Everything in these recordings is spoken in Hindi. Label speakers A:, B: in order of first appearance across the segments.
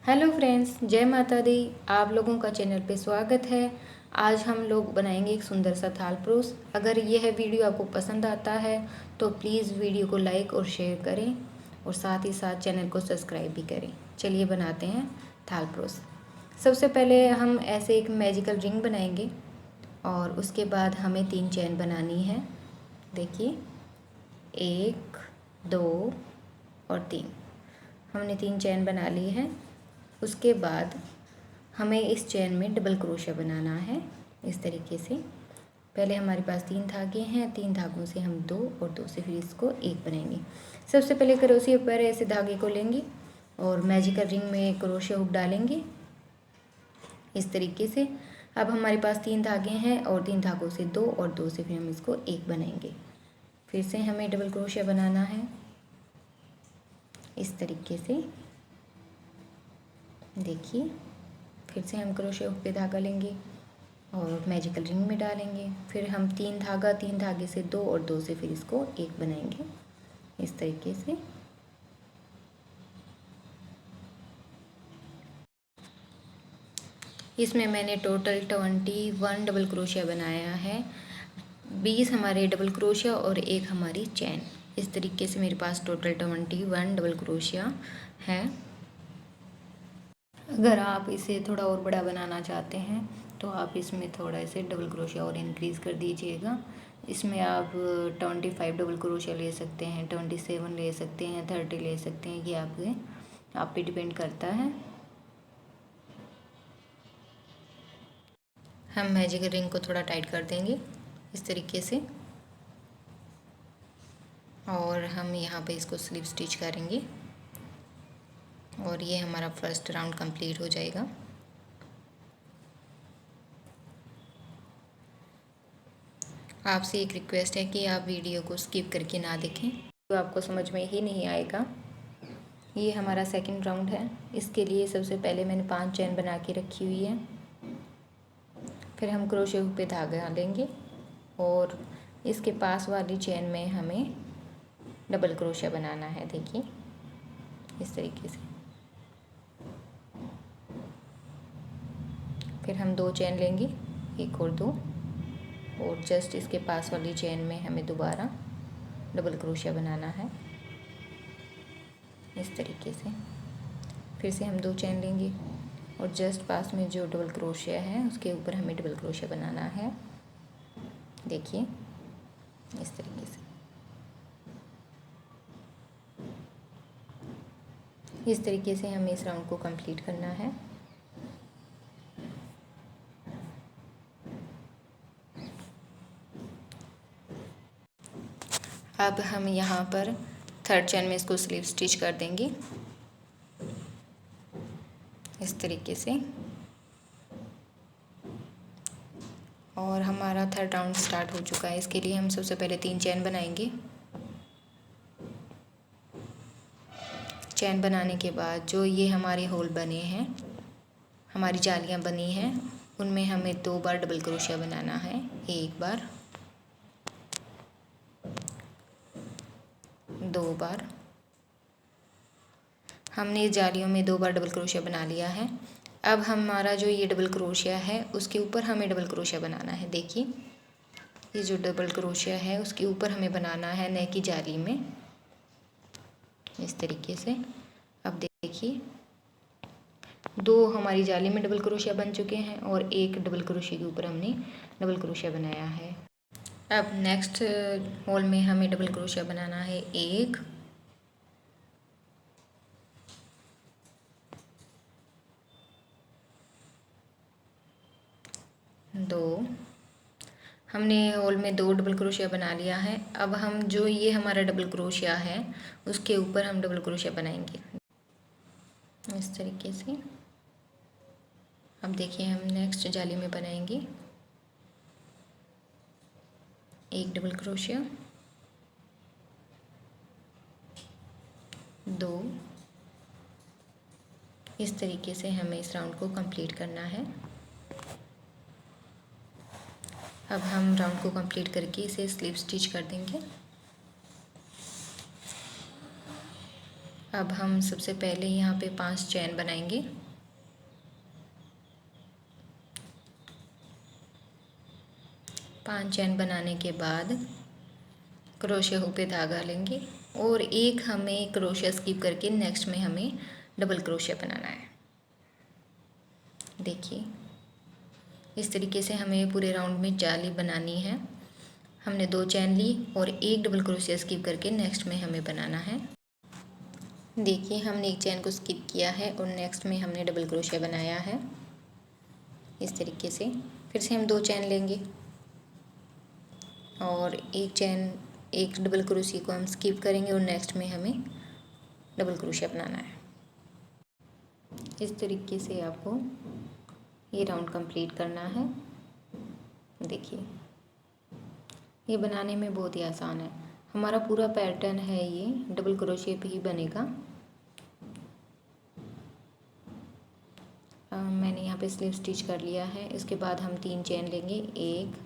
A: हेलो फ्रेंड्स, जय माता दी। आप लोगों का चैनल पे स्वागत है। आज हम लोग बनाएंगे एक सुंदर सा थाल परोस। अगर यह वीडियो आपको पसंद आता है तो प्लीज़ वीडियो को लाइक और शेयर करें और साथ ही साथ चैनल को सब्सक्राइब भी करें। चलिए बनाते हैं थाल परोस। सबसे पहले हम ऐसे एक मैजिकल रिंग बनाएंगे और उसके बाद हमें 3 चैन बनानी है। देखिए 1, 2 और 3। हमने 3 चैन बना ली है। उसके बाद हमें इस चैन में डबल क्रोशिया बनाना है इस तरीके से। पहले हमारे पास 3 धागे हैं, 3 धागों से हम 2 और 2 से फिर इसको 1 बनाएंगे। सबसे पहले क्रोशिया पर ऐसे धागे को लेंगे और मैजिकल रिंग में क्रोशिया हुक डालेंगे इस तरीके से। अब हमारे पास 3 धागे हैं और 3 धागों से 2 और 2 से फिर हम इसको 1 बनाएंगे। फिर से हमें डबल क्रोशिया बनाना है इस तरीके से। देखिए फिर से हम क्रोशिया हुक पे धागा लेंगे और मैजिकल रिंग में डालेंगे। फिर हम 3 धागे से 2 और 2 से फिर इसको 1 बनाएंगे इस तरीके से। इसमें मैंने टोटल 21 डबल क्रोशिया बनाया है। 20 हमारे डबल क्रोशिया और 1 हमारी चैन। इस तरीके से मेरे पास टोटल 21 डबल क्रोशिया है। अगर आप इसे थोड़ा और बड़ा बनाना चाहते हैं तो आप इसमें थोड़ा से डबल क्रोशिया और इंक्रीज़ कर दीजिएगा। इसमें आप 25 डबल क्रोशिया ले सकते हैं, 27 ले सकते हैं, 30 ले सकते हैं। ये आप पे डिपेंड करता है। हम मैजिक रिंग को थोड़ा टाइट कर देंगे इस तरीके से और हम यहाँ पे इसको स्लिप स्टिच करेंगे और ये हमारा फर्स्ट राउंड कंप्लीट हो जाएगा। आपसे एक रिक्वेस्ट है कि आप वीडियो को स्किप करके ना देखें, तो आपको समझ में ही नहीं आएगा। ये हमारा सेकंड राउंड है। इसके लिए सबसे पहले मैंने 5 चैन बना के रखी हुई है। फिर हम क्रोशिया हुक पे धागा लेंगे और इसके पास वाली चैन में हमें डबल क्रोशिया बनाना है। देखिए इस तरीके से। फिर हम 2 चैन लेंगे, 1 और 2, और जस्ट इसके पास वाली चैन में हमें दोबारा डबल क्रोशिया बनाना है इस तरीके से। फिर से हम 2 चैन लेंगे और जस्ट पास में जो डबल क्रोशिया है उसके ऊपर हमें डबल क्रोशिया बनाना है। देखिए इस तरीके से। इस तरीके से हमें इस राउंड को कंप्लीट करना है। अब हम यहाँ पर 3rd चैन में इसको स्लीव स्टिच कर देंगे इस तरीके से और हमारा 3rd राउंड स्टार्ट हो चुका है। इसके लिए हम सबसे पहले 3 चैन बनाएंगे। चैन बनाने के बाद जो ये हमारे होल बने हैं, हमारी जालियाँ बनी हैं, उनमें हमें 2 बार डबल क्रोशिया बनाना है। 1 बार, 2 बार। हमने इस जालियों में 2 बार डबल क्रोशिया बना लिया है। अब हमारा जो ये डबल क्रोशिया है उसके ऊपर हमें डबल क्रोशिया बनाना है। देखिए ये जो डबल क्रोशिया है उसके ऊपर हमें बनाना है नेक की जाली में इस तरीके से। अब देखिए 2 हमारी जाली में डबल क्रोशिया बन चुके हैं और 1 डबल क्रोशिया के ऊपर हमने डबल क्रोशिया बनाया है। अब नेक्स्ट होल में हमें डबल क्रोशिया बनाना है 1, 2। हमने होल में 2 डबल क्रोशिया बना लिया है। अब हम जो ये हमारा डबल क्रोशिया है उसके ऊपर हम डबल क्रोशिया बनाएंगे इस तरीके से। अब देखिए हम नेक्स्ट जाली में बनाएंगे 1 डबल क्रोशिया, 2। इस तरीके से हमें इस राउंड को कंप्लीट करना है। अब हम राउंड को कंप्लीट करके इसे स्लिप स्टिच कर देंगे। अब हम सबसे पहले यहाँ पे 5 चैन बनाएंगे। पांच चैन बनाने के बाद क्रोशे हुक पे धागा लेंगे और एक हमें क्रोशे स्किप करके नेक्स्ट में हमें डबल क्रोशे बनाना है। देखिए इस तरीके से हमें पूरे राउंड में जाली बनानी है। हमने 2 चैन ली और एक डबल क्रोशे स्किप करके नेक्स्ट में हमें बनाना है। देखिए हमने एक चैन को स्किप किया है और नेक्स्ट में हमने डबल क्रोशे बनाया है। इस तरीके से फिर से हम 2 चैन लेंगे और एक डबल क्रोशे को हम स्किप करेंगे और नेक्स्ट में हमें डबल क्रोशे बनाना है। इस तरीके से आपको ये राउंड कंप्लीट करना है। देखिए ये बनाने में बहुत ही आसान है। हमारा पूरा पैटर्न है ये डबल क्रोशे पे ही बनेगा। मैंने यहाँ पे स्लीव स्टिच कर लिया है। इसके बाद हम 3 चैन लेंगे, 1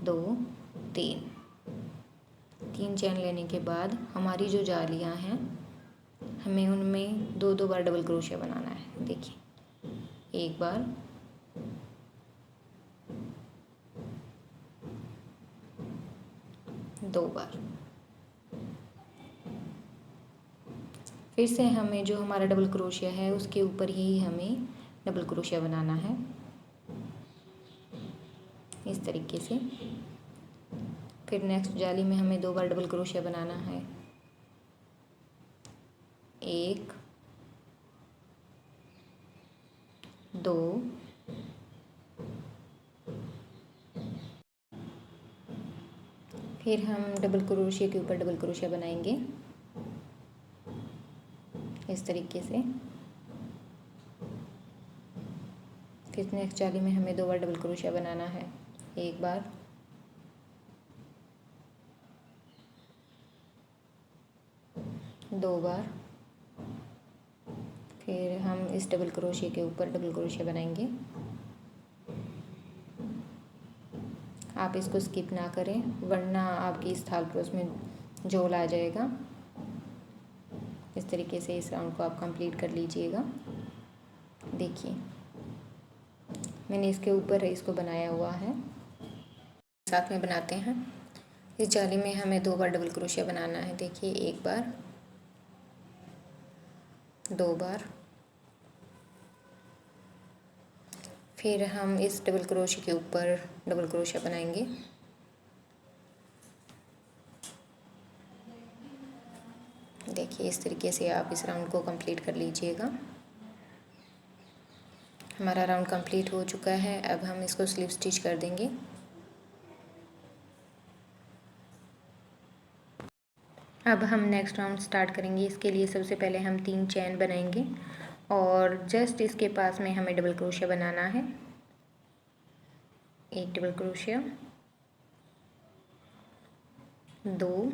A: 2 3 चैन लेने के बाद हमारी जो जालियाँ हैं हमें उनमें 2 बार डबल क्रोशे बनाना है। देखिए एक बार, दो बार। फिर से हमें जो हमारा डबल क्रोशिया है उसके ऊपर ही हमें डबल क्रोशिया बनाना है इस तरीके से। फिर नेक्स्ट जाली में हमें 2 बार डबल क्रोशिया बनाना है, 1 2 फिर हम डबल क्रोशिया के ऊपर डबल क्रोशिया बनाएंगे इस तरीके से। फिर नेक्स्ट जाली में हमें 2 बार डबल क्रोशिया बनाना है, 1 बार 2 बार। फिर हम इस डबल क्रोशिया के ऊपर डबल क्रोशिया बनाएंगे। आप इसको स्किप ना करें वरना आपकी इस थाल क्रोस में झोल आ जाएगा। इस तरीके से इस राउंड को आप कंप्लीट कर लीजिएगा। देखिए मैंने इसके ऊपर इसको बनाया हुआ है। साथ में बनाते हैं। इस जाली में हमें 2 बार डबल क्रोशिया बनाना है। देखिए 1 बार 2 बार। फिर हम इस डबल क्रोशिया के ऊपर डबल क्रोशिया बनाएंगे। देखिए इस तरीके से आप इस राउंड को कंप्लीट कर लीजिएगा। हमारा राउंड कंप्लीट हो चुका है। अब हम इसको स्लीव स्टिच कर देंगे। अब हम नेक्स्ट राउंड स्टार्ट करेंगे। इसके लिए सबसे पहले हम 3 चैन बनाएंगे और जस्ट इसके पास में हमें डबल क्रोशिया बनाना है। 1 डबल क्रोशिया, 2।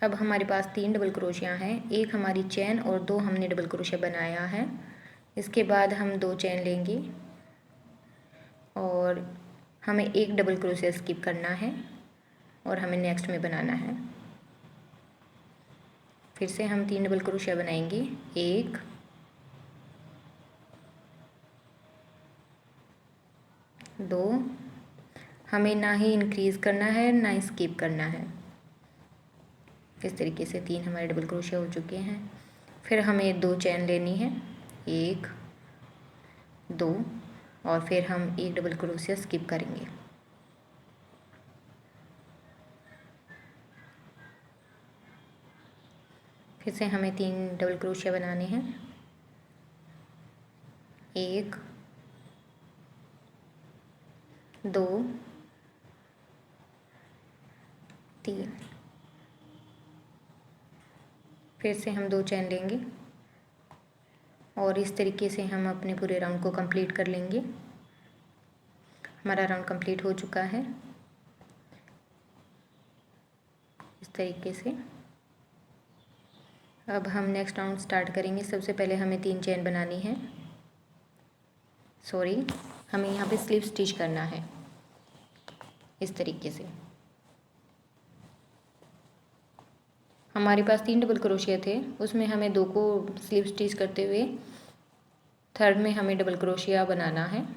A: अब हमारे पास 3 डबल क्रोशिया हैं, 1 हमारी चैन और 2 हमने डबल क्रोशिया बनाया है। इसके बाद हम 2 चैन लेंगे और हमें 1 डबल क्रोशिया स्किप करना है और हमें नेक्स्ट में बनाना है। फिर से हम 3 डबल क्रोशिया बनाएंगे, 1 2। हमें ना ही इंक्रीज़ करना है ना स्किप करना है। इस तरीके से 3 हमारे डबल क्रोशिया हो चुके हैं। फिर हमें 2 चैन लेनी है, 1 2 और फिर हम 1 डबल क्रोशिया स्किप करेंगे। फिर से हमें 3 डबल क्रोशिया बनाने हैं, 1 2 3। फिर से हम 2 चैन लेंगे और इस तरीके से हम अपने पूरे राउंड को कंप्लीट कर लेंगे। हमारा राउंड कंप्लीट हो चुका है इस तरीके से। अब हम नेक्स्ट राउंड स्टार्ट करेंगे। सबसे पहले हमें 3 चैन बनानी है, हमें यहाँ पे स्लीव स्टिच करना है इस तरीके से। हमारे पास 3 डबल क्रोशिया थे, उसमें हमें 2 को स्लिप स्टिच करते हुए थर्ड में हमें डबल क्रोशिया बनाना है।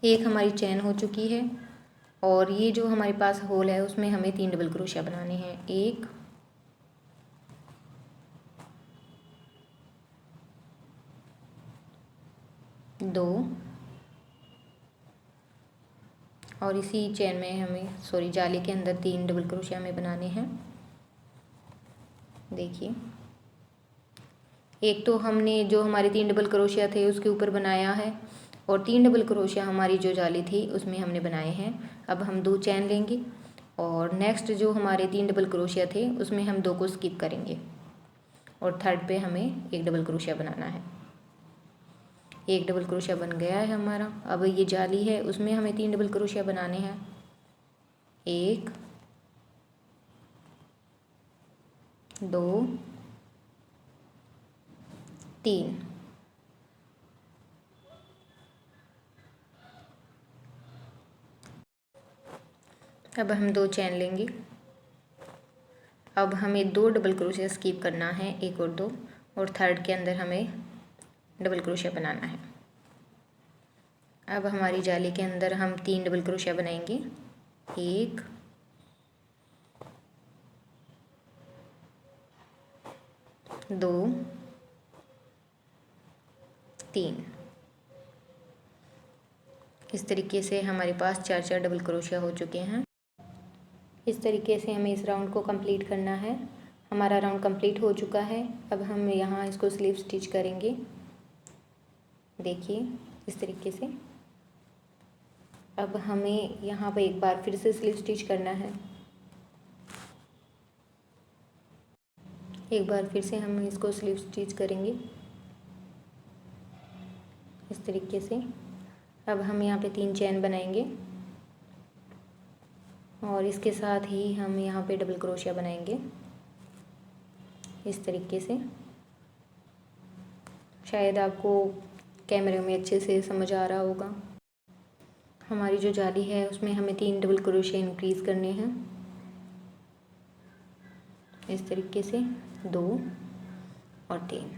A: एक हमारी चेन हो चुकी है और ये जो हमारे पास होल है उसमें हमें 3 डबल क्रोशिया बनाने हैं। 1 2 और इसी चेन में हमें जाली के अंदर 3 डबल क्रोशिया हमें बनाने हैं। देखिए, एक तो हमने जो हमारे 3 डबल क्रोशिया थे उसके ऊपर बनाया है और 3 डबल क्रोशिया हमारी जो जाली थी उसमें हमने बनाए हैं। अब हम 2 चैन लेंगे और नेक्स्ट जो हमारे 3 डबल क्रोशिया थे उसमें हम 2 को स्किप करेंगे और थर्ड पे हमें 1 डबल क्रोशिया बनाना है। 1 डबल क्रोशिया बन गया है हमारा। अब ये जाली है उसमें हमें 3 डबल क्रोशिया बनाने हैं। 1 2 3। अब हम 2 चैन लेंगे। अब हमें 2 डबल क्रोशिया स्किप करना है, 1 और 2, और थर्ड के अंदर हमें डबल क्रोशिया बनाना है। अब हमारी जाली के अंदर हम 3 डबल क्रोशिया बनाएंगे। 1 2 3। इस तरीके से हमारे पास 4 डबल क्रोशिया हो चुके हैं। इस तरीके से हमें इस राउंड को कंप्लीट करना है। हमारा राउंड कंप्लीट हो चुका है। अब हम यहाँ इसको स्लीव स्टिच करेंगे। देखिए इस तरीके से। अब हमें यहाँ पर एक बार फिर से स्लीव स्टिच करना है। एक बार फिर से हम इसको स्लीव स्टिच करेंगे इस तरीके से। अब हम यहाँ पे 3 चैन बनाएंगे और इसके साथ ही हम यहाँ पे डबल क्रोशिया बनाएंगे इस तरीके से। शायद आपको कैमरे में अच्छे से समझ आ रहा होगा। हमारी जो जाली है उसमें हमें 3 डबल क्रोशिया इंक्रीज़ करने हैं इस तरीके से, 2 और 3।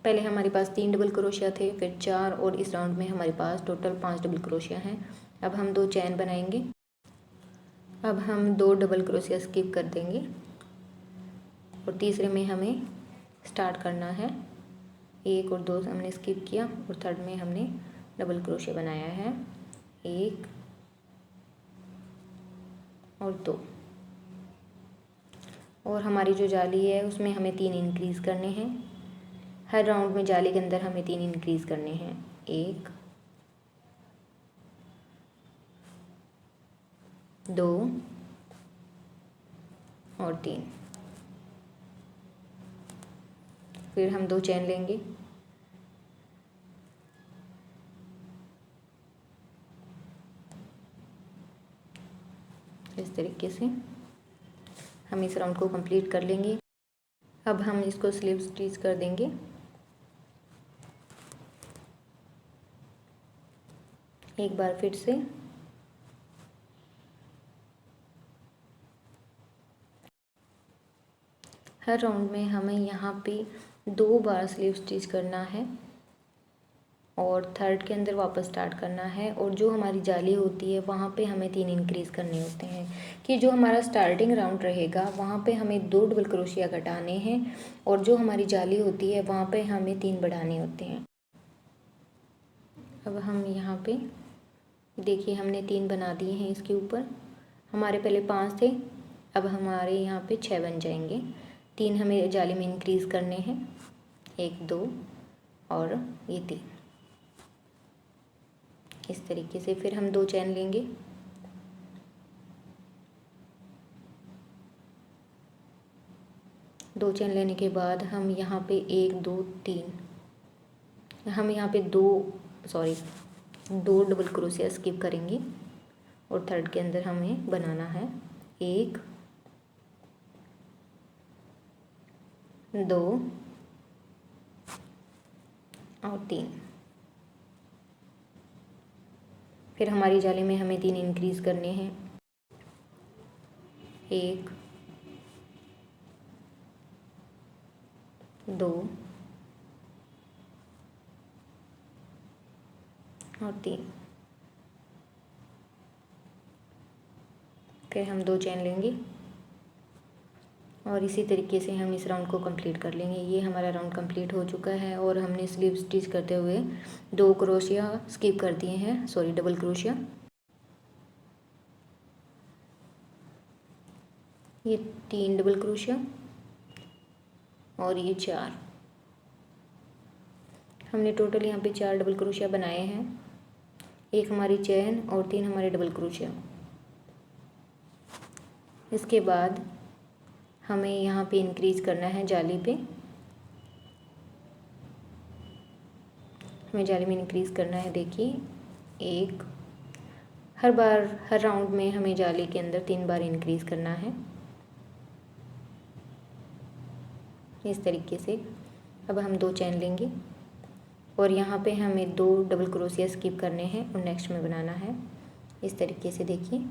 A: पहले हमारे पास 3 डबल क्रोशिया थे, फिर 4 और इस राउंड में हमारे पास टोटल 5 डबल क्रोशिया हैं। अब हम 2 चैन बनाएंगे। अब हम 2 डबल क्रोशिया स्किप कर देंगे और तीसरे में हमें स्टार्ट करना है। 1 और 2 हमने स्किप किया और थर्ड में हमने डबल क्रोशिया बनाया है। 1 और 2 और हमारी जो जाली है उसमें हमें 3 इंक्रीज़ करने हैं। हर राउंड में जाली के अंदर हमें 3 इंक्रीज़ करने हैं। 1 2 और 3। फिर हम 2 चैन लेंगे। इस तरीके से हम इस राउंड को कंप्लीट कर लेंगे। अब हम इसको स्लीव स्टिच कर देंगे। एक बार फिर से हर राउंड में हमें यहाँ पे 2 बार स्लीव स्टिच करना है और थर्ड के अंदर वापस स्टार्ट करना है। और जो हमारी जाली होती है वहाँ पे हमें 3 इंक्रीज़ करने होते हैं कि जो हमारा स्टार्टिंग राउंड रहेगा वहाँ पे हमें 2 डबल क्रोशिया घटाने हैं और जो हमारी जाली होती है वहाँ पे हमें 3 बढ़ाने होते हैं। अब हम यहाँ पे देखिए हमने 3 बना दिए हैं इसके ऊपर। हमारे पहले 5 थे, अब हमारे यहाँ पे 6 बन जाएंगे। 3 हमें जाली में इंक्रीज़ करने हैं, 1 2 और ये 3 इस तरीके से। फिर हम 2 चैन लेंगे। दो चैन लेने के बाद हम यहाँ पे 1 2 3 हम यहाँ पे 2 डबल क्रोशिया स्किप करेंगे और थर्ड के अंदर हमें बनाना है 1 2 और 3। फिर हमारी जाली में हमें 3 इंक्रीज़ करने हैं, 1 2 और 3। फिर हम 2 चेन लेंगे और इसी तरीके से हम इस राउंड को कंप्लीट कर लेंगे। ये हमारा राउंड कंप्लीट हो चुका है और हमने स्लीव स्टिच करते हुए 2 क्रोशिया स्किप कर दिए हैं, सॉरी डबल क्रोशिया। ये 3 डबल क्रोशिया और ये 4। हमने टोटल यहाँ पे 4 डबल क्रोशिया बनाए हैं, 1 हमारी चेन और 3 हमारे डबल क्रोशिया। इसके बाद हमें यहाँ पे इंक्रीज़ करना है जाली पे, हमें जाली में इंक्रीज़ करना है। देखिए 1, हर बार हर राउंड में हमें जाली के अंदर 3 बार इंक्रीज़ करना है, इस तरीके से। अब हम 2 चेन लेंगे और यहाँ पे हमें 2 डबल क्रोशिया स्किप करने हैं और नेक्स्ट में बनाना है, इस तरीके से। देखिए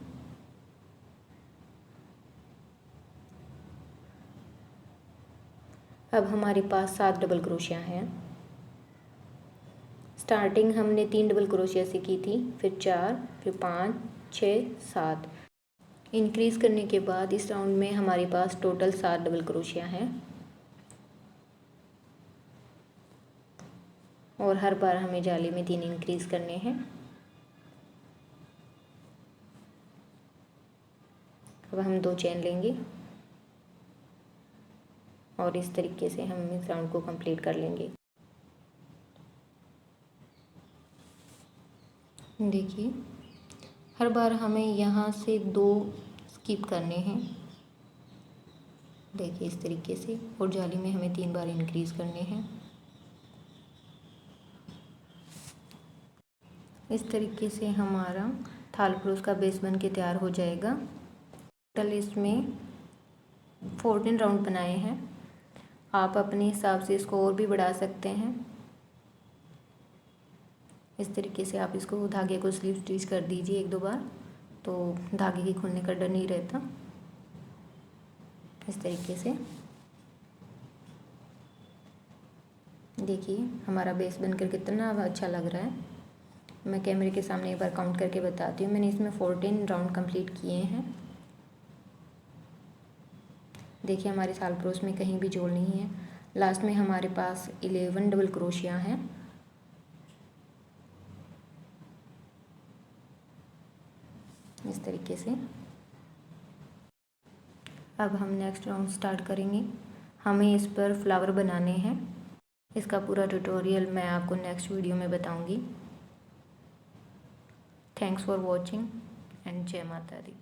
A: अब हमारे पास 7 डबल क्रोशिया हैं। स्टार्टिंग हमने 3 डबल क्रोशिया से की थी, फिर 4, फिर 5, 6, 7। इंक्रीज़ करने के बाद इस राउंड में हमारे पास टोटल 7 डबल क्रोशिया हैं और हर बार हमें जाली में 3 इंक्रीज़ करने हैं। अब हम 2 चेन लेंगे और इस तरीके से हम इस राउंड को कंप्लीट कर लेंगे। देखिए हर बार हमें यहाँ से 2 स्किप करने हैं, देखिए इस तरीके से, और जाली में हमें 3 बार इंक्रीज़ करने हैं। इस तरीके से हमारा थाल क्रोस का बेस बन के तैयार हो जाएगा। टोटल इसमें 14 राउंड बनाए हैं, आप अपने हिसाब से इसको और भी बढ़ा सकते हैं। इस तरीके से आप इसको धागे को स्लीव स्टिच कर दीजिए 1-2 बार, तो धागे के खुलने का डर नहीं रहता। इस तरीके से देखिए हमारा बेस बनकर कितना अच्छा लग रहा है। मैं कैमरे के सामने एक बार काउंट करके बताती हूँ। मैंने इसमें 14 राउंड कंप्लीट किए हैं। देखिए हमारे थाल क्रोस में कहीं भी जोड़ नहीं है। लास्ट में हमारे पास 11 डबल क्रोशिया हैं। इस तरीके से अब हम नेक्स्ट राउंड स्टार्ट करेंगे। हमें इस पर फ्लावर बनाने हैं। इसका पूरा ट्यूटोरियल मैं आपको नेक्स्ट वीडियो में बताऊंगी। थैंक्स फॉर वॉचिंग एंड जय माता दी।